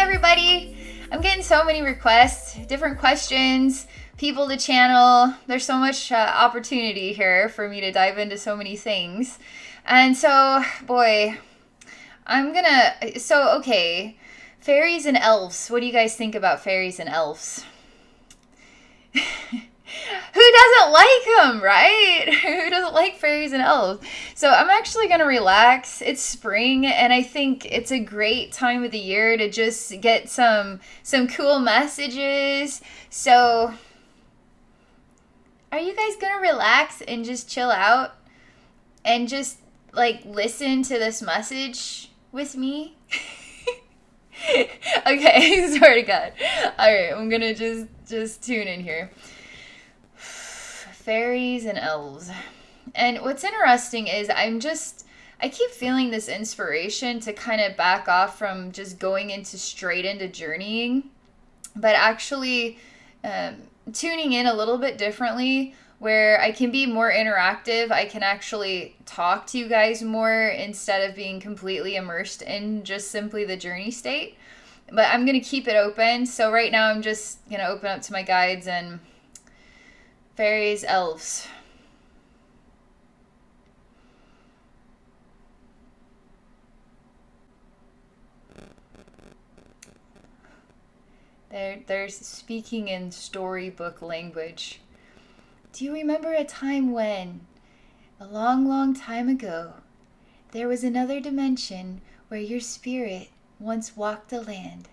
everybody! I'm getting so many requests, different questions, people to channel. There's so much opportunity here for me to dive into so many things. And so, boy, okay, fairies and elves. What do you guys think about fairies and elves? Who doesn't like them, right? Who doesn't like fairies and elves? So I'm actually going to relax. It's spring, and I think it's a great time of the year to just get some cool messages. So are you guys going to relax and just chill out and just like listen to this message with me? Okay, swear to God. All right, I'm going to just tune in here. Fairies and elves. And what's interesting is I keep feeling this inspiration to kind of back off from just going straight into journeying, but actually tuning in a little bit differently where I can be more interactive. I can actually talk to you guys more instead of being completely immersed in just simply the journey state. But I'm going to keep it open. So right now I'm just going to open up to my guides and fairies, elves. They're speaking in storybook language. Do you remember a time when, a long, long time ago, there was another dimension where your spirit once walked the land?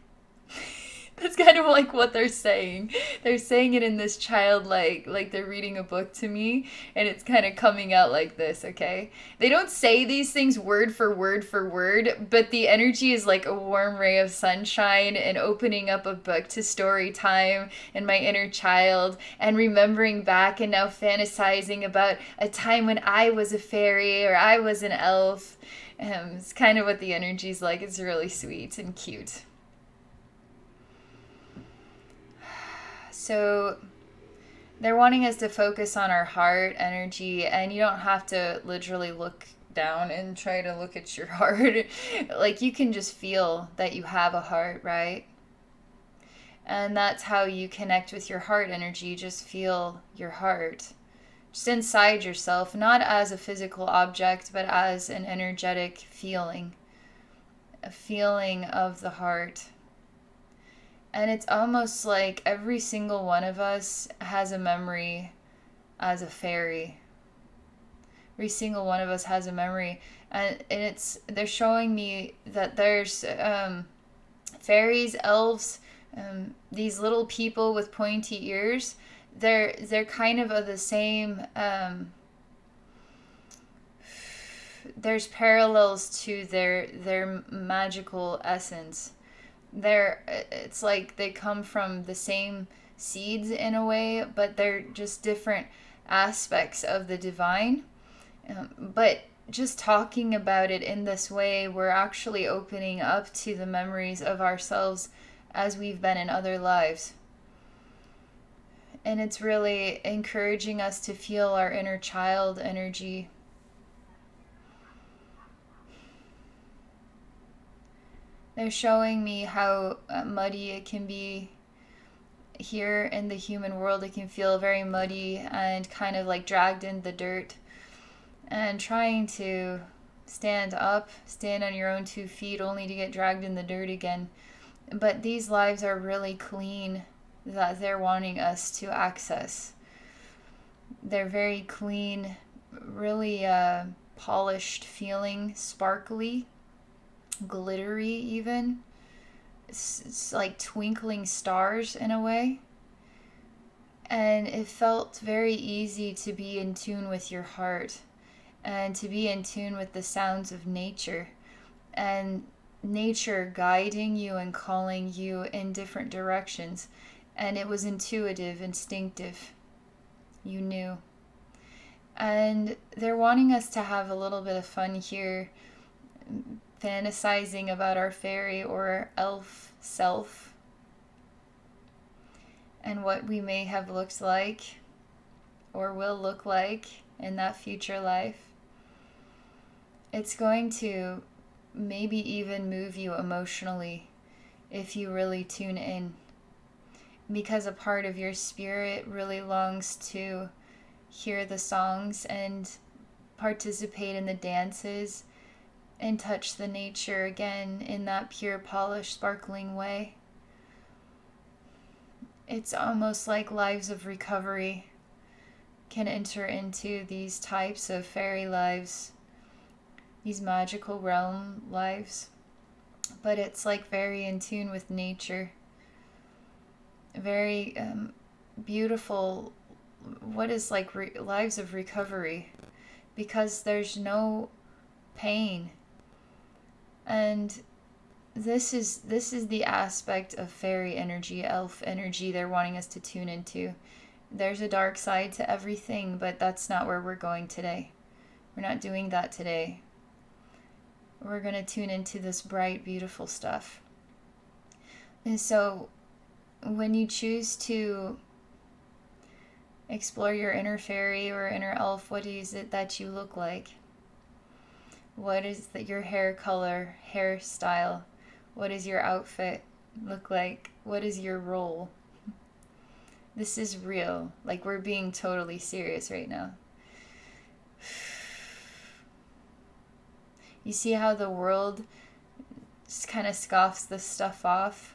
That's kind of like what they're saying. They're saying it in this childlike, like they're reading a book to me, and it's kind of coming out like this, okay? They don't say these things word for word for word, but the energy is like a warm ray of sunshine and opening up a book to story time and my inner child and remembering back and now fantasizing about a time when I was a fairy or I was an elf. It's kind of what the energy's like. It's really sweet and cute. So they're wanting us to focus on our heart energy, and you don't have to literally look down and try to look at your heart. Like, you can just feel that you have a heart, right? And that's how you connect with your heart energy. Just feel your heart just inside yourself, not as a physical object, but as an energetic feeling, a feeling of the heart. And it's almost like every single one of us has a memory as a fairy. Every single one of us has a memory. And they're showing me that there's fairies, elves, these little people with pointy ears. They're kind of the same. There's parallels to their magical essence. It's like they come from the same seeds in a way, but they're just different aspects of the divine. But just talking about it in this way, we're actually opening up to the memories of ourselves as we've been in other lives. And it's really encouraging us to feel our inner child energy. They're showing me how muddy it can be here in the human world. It can feel very muddy and kind of like dragged in the dirt. And trying to stand up, stand on your own 2 feet, only to get dragged in the dirt again. But these lives are really clean that they're wanting us to access. They're very clean, really polished feeling, sparkly, glittery even. It's like twinkling stars in a way. And it felt very easy to be in tune with your heart and to be in tune with the sounds of nature and nature guiding you and calling you in different directions. And it was intuitive, instinctive. You knew. And they're wanting us to have a little bit of fun here, fantasizing about our fairy or elf self and what we may have looked like or will look like in that future life. It's going to maybe even move you emotionally if you really tune in, because a part of your spirit really longs to hear the songs and participate in the dances and touch the nature again in that pure, polished, sparkling way. It's almost like lives of recovery can enter into these types of fairy lives, these magical realm lives. But it's like very in tune with nature, very beautiful. What is like lives of recovery, because there's no pain. And this is the aspect of fairy energy, elf energy they're wanting us to tune into. There's a dark side to everything, but that's not where we're going today. We're not doing that today. We're going to tune into this bright, beautiful stuff. And so when you choose to explore your inner fairy or inner elf, what is it that you look like? What is your hair color, hairstyle? What does your outfit look like? What is your role? This is real. Like, we're being totally serious right now. You see how the world just kind of scoffs this stuff off?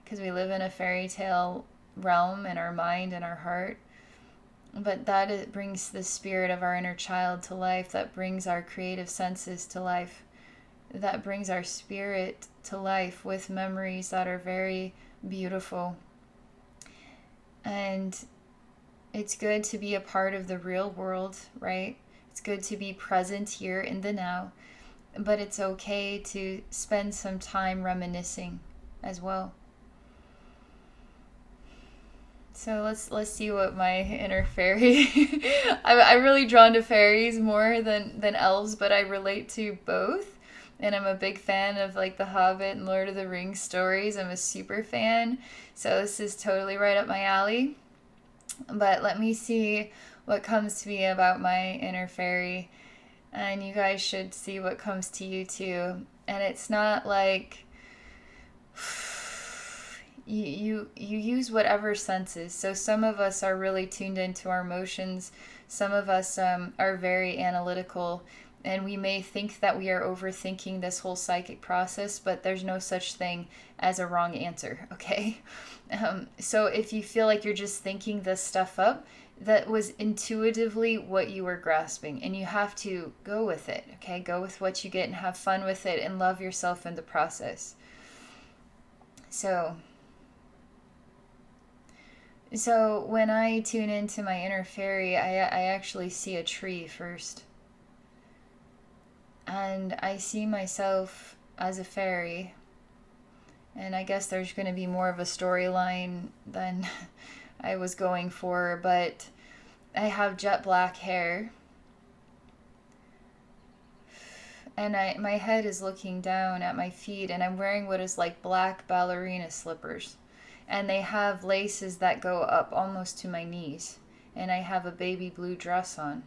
Because we live in a fairy tale realm in our mind and our heart. But that it brings the spirit of our inner child to life. That brings our creative senses to life. That brings our spirit to life with memories that are very beautiful. And it's good to be a part of the real world, right? It's good to be present here in the now. But it's okay to spend some time reminiscing as well. So let's see what my inner fairy. I'm really drawn to fairies more than elves, but I relate to both. And I'm a big fan of like the Hobbit and Lord of the Rings stories. I'm a super fan. So this is totally right up my alley. But let me see what comes to me about my inner fairy. And you guys should see what comes to you too. And it's not like you use whatever senses. So some of us are really tuned into our emotions. Some of us are very analytical, and we may think that we are overthinking this whole psychic process, but there's no such thing as a wrong answer, okay? So if you feel like you're just thinking this stuff up, that was intuitively what you were grasping, and you have to go with it, okay? Go with what you get and have fun with it and love yourself in the process. So when I tune into my inner fairy, I actually see a tree first. And I see myself as a fairy. And I guess there's going to be more of a storyline than I was going for, but I have jet black hair. And my head is looking down at my feet, and I'm wearing what is like black ballerina slippers. And they have laces that go up almost to my knees. And I have a baby blue dress on.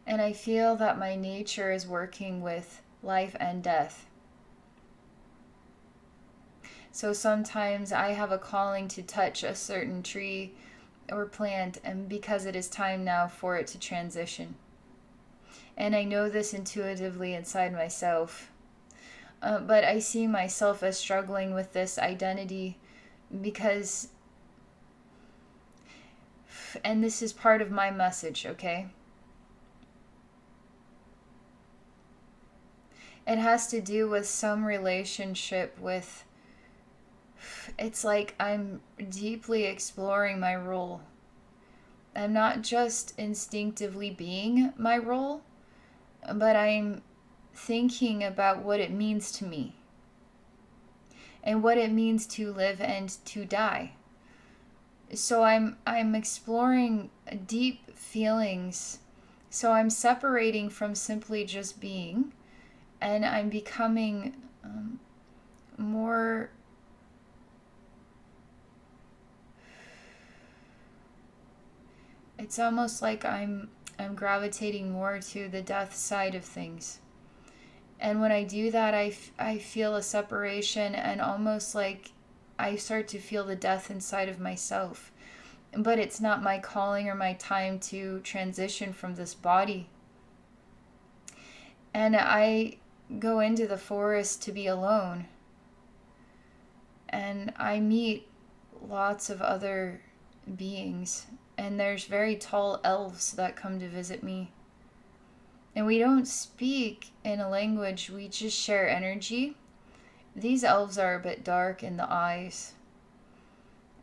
And I feel that my nature is working with life and death. So sometimes I have a calling to touch a certain tree or plant, and because it is time now for it to transition. And I know this intuitively inside myself. But I see myself as struggling with this identity because, and this is part of my message, okay? It has to do with some relationship with, it's like I'm deeply exploring my role. I'm not just instinctively being my role, but I'm thinking about what it means to me and what it means to live and to die. So I'm exploring deep feelings. So I'm separating from simply just being, and I'm becoming more it's almost like I'm I'm gravitating more to the death side of things. And when I do that, I feel a separation, and almost like I start to feel the death inside of myself. But it's not my calling or my time to transition from this body. And I go into the forest to be alone. And I meet lots of other beings. And there's very tall elves that come to visit me. And we don't speak in a language, we just share energy. These elves are a bit dark in the eyes.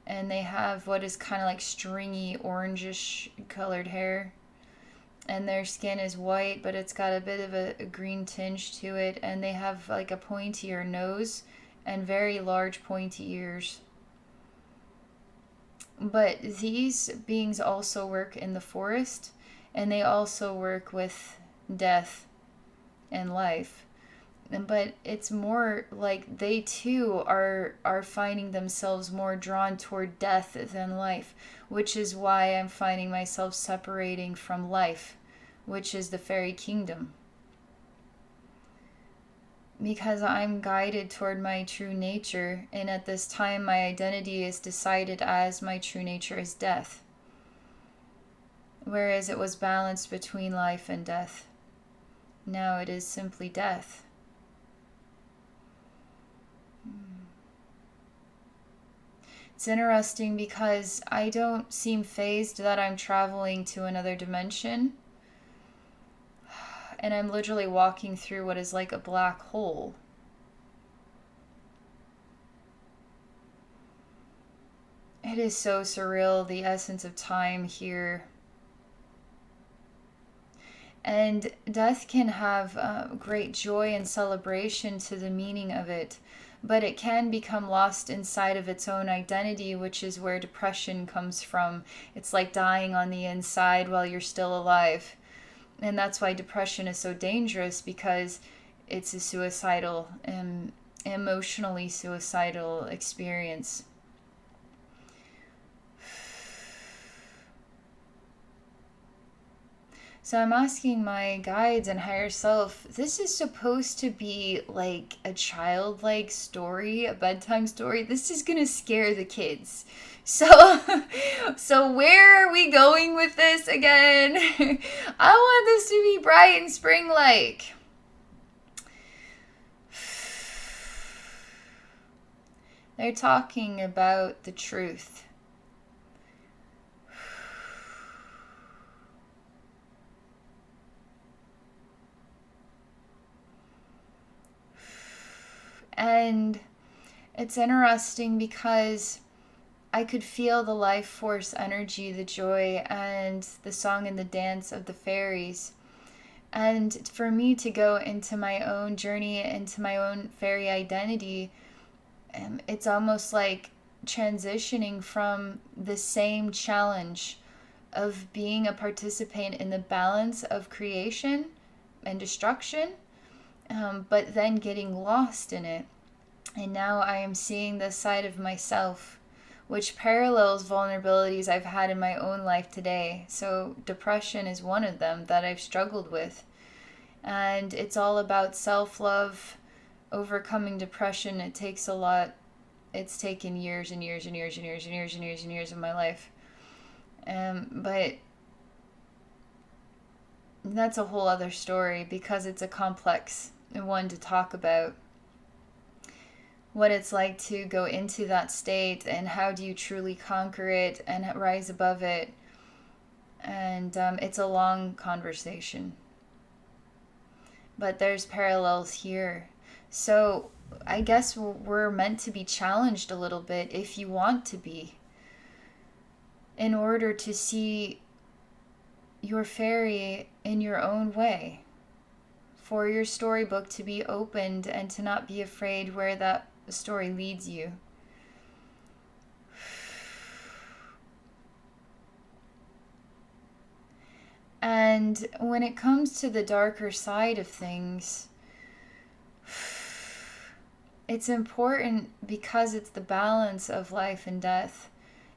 And they have what is kind of like stringy, orangish colored hair. And their skin is white, but it's got a bit of a green tinge to it. And they have like a pointier nose and very large pointy ears. But these beings also work in the forest, and they also work with death and life. But it's more like they too are finding themselves more drawn toward death than life, which is why I'm finding myself separating from life, which is the fairy kingdom. Because I'm guided toward my true nature, and at this time my identity is decided as my true nature is death, whereas it was balanced between life and death. Now it is simply death. It's interesting because I don't seem fazed that I'm traveling to another dimension. And I'm literally walking through what is like a black hole. It is so surreal, the essence of time here. And death can have great joy and celebration to the meaning of it. But it can become lost inside of its own identity, which is where depression comes from. It's like dying on the inside while you're still alive. And that's why depression is so dangerous, because it's a suicidal, emotionally suicidal experience. So I'm asking my guides and higher self, this is supposed to be like a childlike story, a bedtime story. This is going to scare the kids. So where are we going with this again? I want this to be bright and spring-like. They're talking about the truth. And it's interesting because I could feel the life force energy, the joy, and the song and the dance of the fairies. And for me to go into my own journey, into my own fairy identity, it's almost like transitioning from the same challenge of being a participant in the balance of creation and destruction, but then getting lost in it. And now I am seeing this side of myself, which parallels vulnerabilities I've had in my own life today. So depression is one of them that I've struggled with. And it's all about self-love, overcoming depression. It takes a lot. It's taken years and years and years and years and years and years and years of my life. But that's a whole other story, because it's a complex one to talk about. What it's like to go into that state, and how do you truly conquer it and rise above it. And it's a long conversation. But there's parallels here. So I guess we're meant to be challenged a little bit, if you want to be, in order to see your fairy in your own way. For your storybook to be opened, and to not be afraid where that story leads you. And when it comes to the darker side of things, it's important because it's the balance of life and death,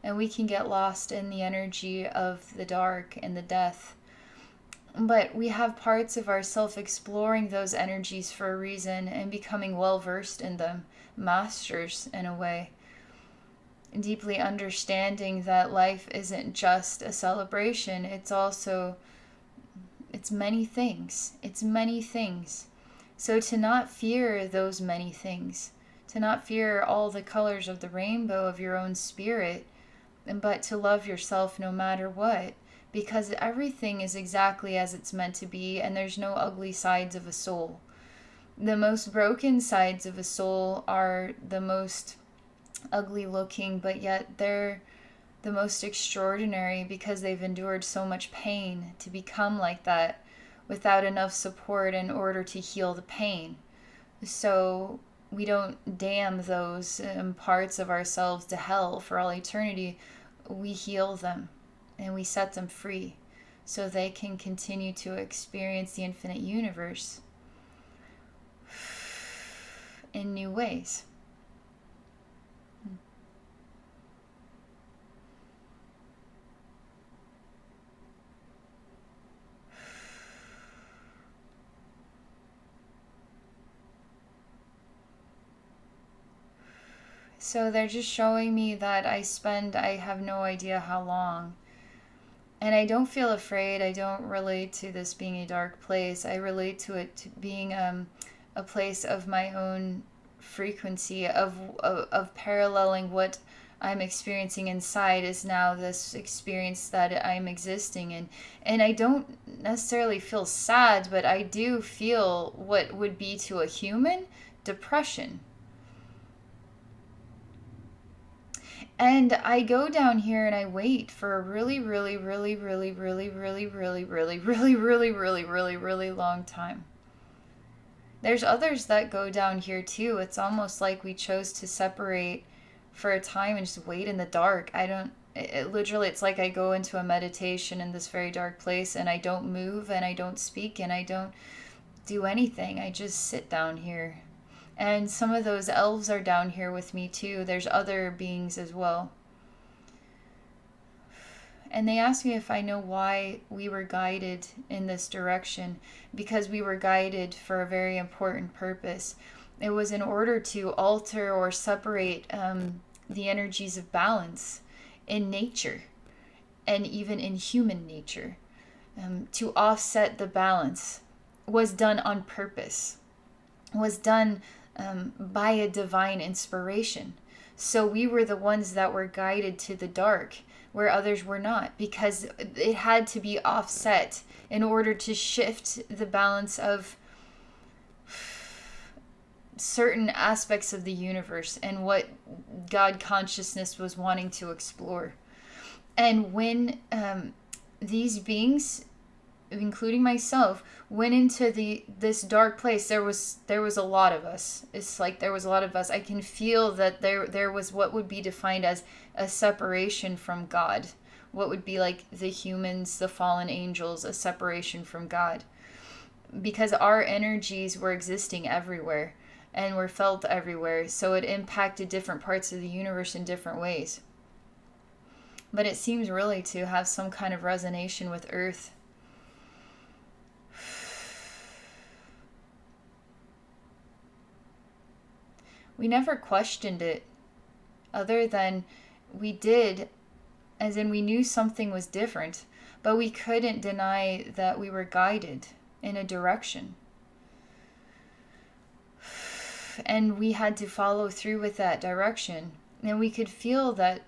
and we can get lost in the energy of the dark and the death. But we have parts of ourself exploring those energies for a reason and becoming well versed in them, masters in a way, deeply understanding that life isn't just a celebration, it's many things. It's many things. So to not fear those many things, to not fear all the colors of the rainbow of your own spirit, but to love yourself no matter what, because everything is exactly as it's meant to be, and there's no ugly sides of a soul. The most broken sides of a soul are the most ugly looking, but yet they're the most extraordinary because they've endured so much pain to become like that without enough support in order to heal the pain. So we don't damn those parts of ourselves to hell for all eternity. We heal them and we set them free so they can continue to experience the infinite universe in new ways. So they're just showing me that I have no idea how long. And I don't feel afraid. I don't relate to this being a dark place. I relate to it to being a place of my own frequency, of paralleling what I'm experiencing inside is now this experience that I'm existing in. And I don't necessarily feel sad, but I do feel what would be to a human depression. And I go down here and I wait for a really, really, really, really, really, really, really, really, really, really, really, really, really long time. There's others that go down here too. It's almost like we chose to separate for a time and just wait in the dark. I don't, it literally, it's like I go into a meditation in this very dark place and I don't move and I don't speak and I don't do anything. I just sit down here. And some of those elves are down here with me too. There's other beings as well. And they asked me if I know why we were guided in this direction. Because we were guided for a very important purpose. It was in order to alter or separate the energies of balance in nature and even in human nature. To offset the balance was done on purpose, was done by a divine inspiration. So we were the ones that were guided to the dark where others were not, because it had to be offset in order to shift the balance of certain aspects of the universe and what God consciousness was wanting to explore. And when these beings, including myself, went into this dark place, there was a lot of us. It's like there was a lot of us. I can feel that there was what would be defined as a separation from God, what would be like the humans, the fallen angels, a separation from God, because our energies were existing everywhere and were felt everywhere, so it impacted different parts of the universe in different ways. But it seems really to have some kind of resonance with Earth. We never questioned it, other than we did, as in we knew something was different, but we couldn't deny that we were guided in a direction. And we had to follow through with that direction. And we could feel that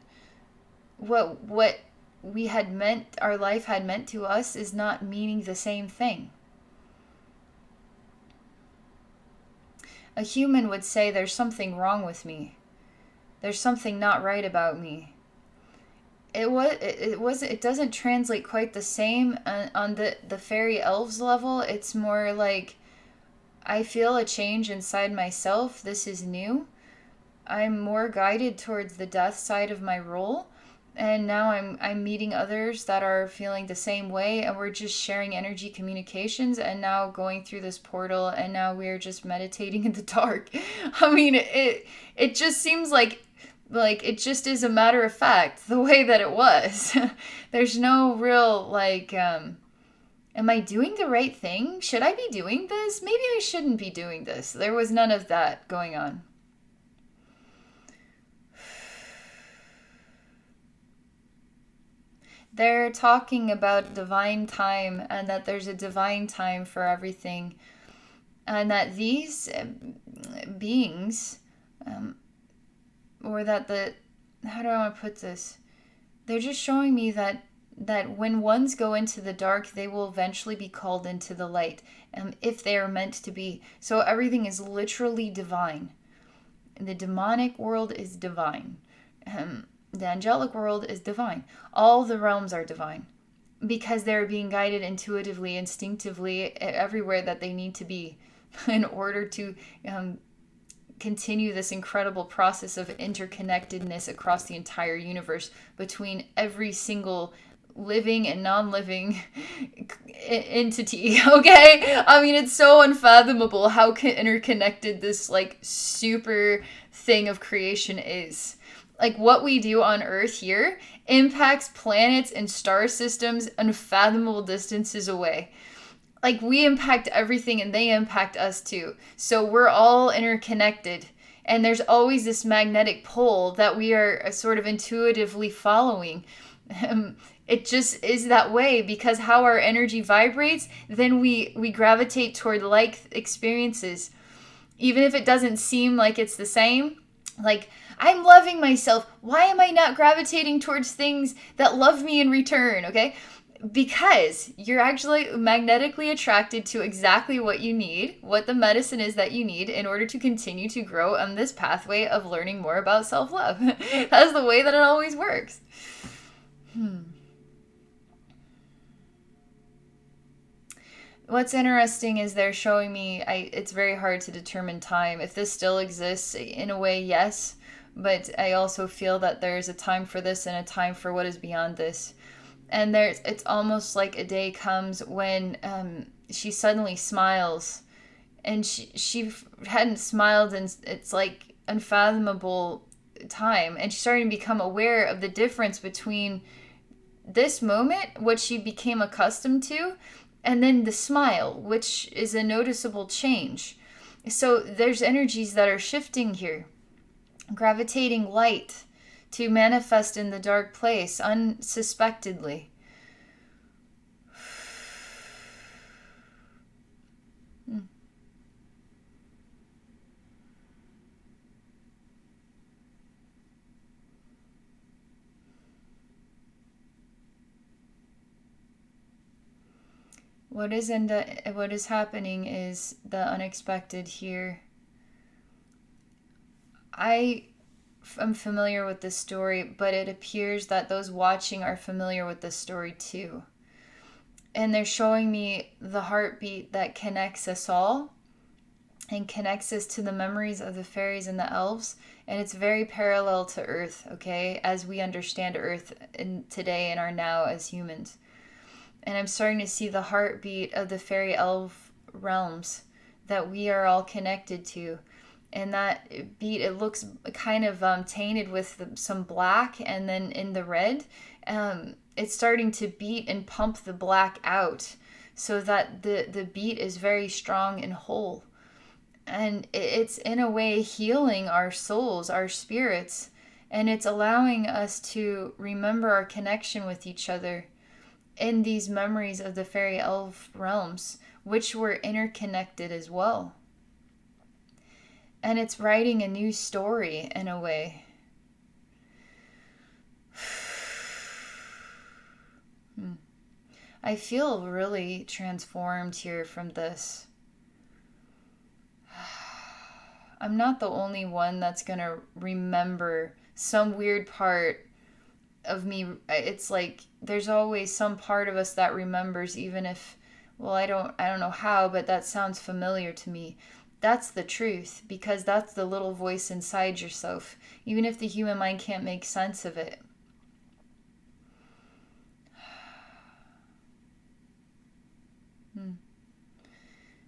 what we had meant, our life had meant to us, is not meaning the same thing. A human would say there's something wrong with me. There's something not right about me. It doesn't translate quite the same on the fairy elves level. It's more like I feel a change inside myself. This is new. I'm more guided towards the death side of my role. And now I'm meeting others that are feeling the same way, and we're just sharing energy communications, and now going through this portal, and now we're just meditating in the dark. I mean, it just seems like it just is a matter of fact the way that it was. There's no real Am I doing the right thing? Should I be doing this? Maybe I shouldn't be doing this. There was none of that going on. They're talking about divine time and that there's a divine time for everything. And that these beings, um, or that the, how do I want to put this? They're just showing me that when ones go into the dark, they will eventually be called into the light, if they are meant to be. So everything is literally divine. The demonic world is divine. The angelic world is divine. All the realms are divine because they're being guided intuitively, instinctively, everywhere that they need to be in order to continue this incredible process of interconnectedness across the entire universe between every single living and non-living entity. Okay, I mean, it's so unfathomable how interconnected this like super thing of creation is. Like what we do on Earth here impacts planets and star systems unfathomable distances away. Like we impact everything and they impact us too. So we're all interconnected. And there's always this magnetic pole that we are sort of intuitively following. It just is that way because how our energy vibrates, then we gravitate toward like experiences. Even if it doesn't seem like it's the same, like I'm loving myself. Why am I not gravitating towards things that love me in return? Okay. Because you're actually magnetically attracted to exactly what you need, what the medicine is that you need in order to continue to grow on this pathway of learning more about self-love. That's the way that it always works. What's interesting is they're showing me it's very hard to determine time. If this still exists, in a way, yes. But I also feel that there's a time for this and a time for what is beyond this. And it's almost like a day comes when she suddenly smiles, and she hadn't smiled, and it's like unfathomable time, and she's starting to become aware of the difference between this moment, what she became accustomed to, and then the smile, which is a noticeable change. So there's energies that are shifting here, gravitating light to manifest in the dark place unsuspectedly. What is happening is the unexpected here. I am familiar with this story, but it appears that those watching are familiar with this story too. And they're showing me the heartbeat that connects us all and connects us to the memories of the fairies and the elves. And it's very parallel to Earth, okay, as we understand Earth today and are now as humans. And I'm starting to see the heartbeat of the fairy elf realms that we are all connected to. And that beat, it looks kind of tainted with some black, and then in the red, it's starting to beat and pump the black out so that the beat is very strong and whole. And it's in a way healing our souls, our spirits, and it's allowing us to remember our connection with each other in these memories of the fairy elf realms, which were interconnected as well. And it's writing a new story in a way. I feel really transformed here from this. I'm not the only one that's going to remember some weird part of me. It's like there's always some part of us that remembers, even if, well, I don't know how, but that sounds familiar to me. That's the truth, because that's the little voice inside yourself, even if the human mind can't make sense of it.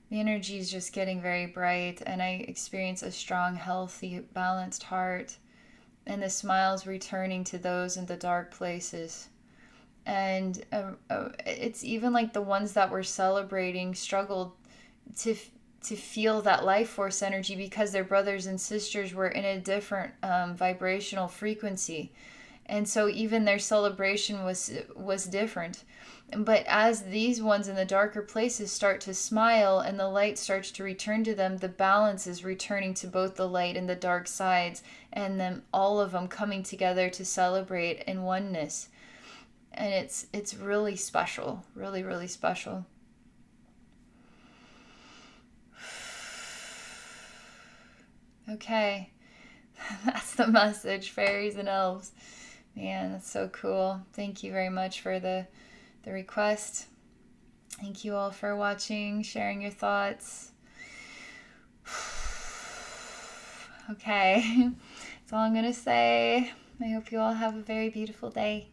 The energy is just getting very bright, and I experience a strong, healthy, balanced heart, and the smiles returning to those in the dark places. And it's even like the ones that we're celebrating struggled to to feel that life force energy because their brothers and sisters were in a different vibrational frequency, and so even their celebration was different. But as these ones in the darker places start to smile and the light starts to return to them, the balance is returning to both the light and the dark sides, and then all of them coming together to celebrate in oneness. And it's really special, really, really special. Okay, that's the message, fairies and elves. Man, that's so cool. Thank you very much for the request. Thank you all for watching, sharing your thoughts. Okay, that's all I'm going to say. I hope you all have a very beautiful day.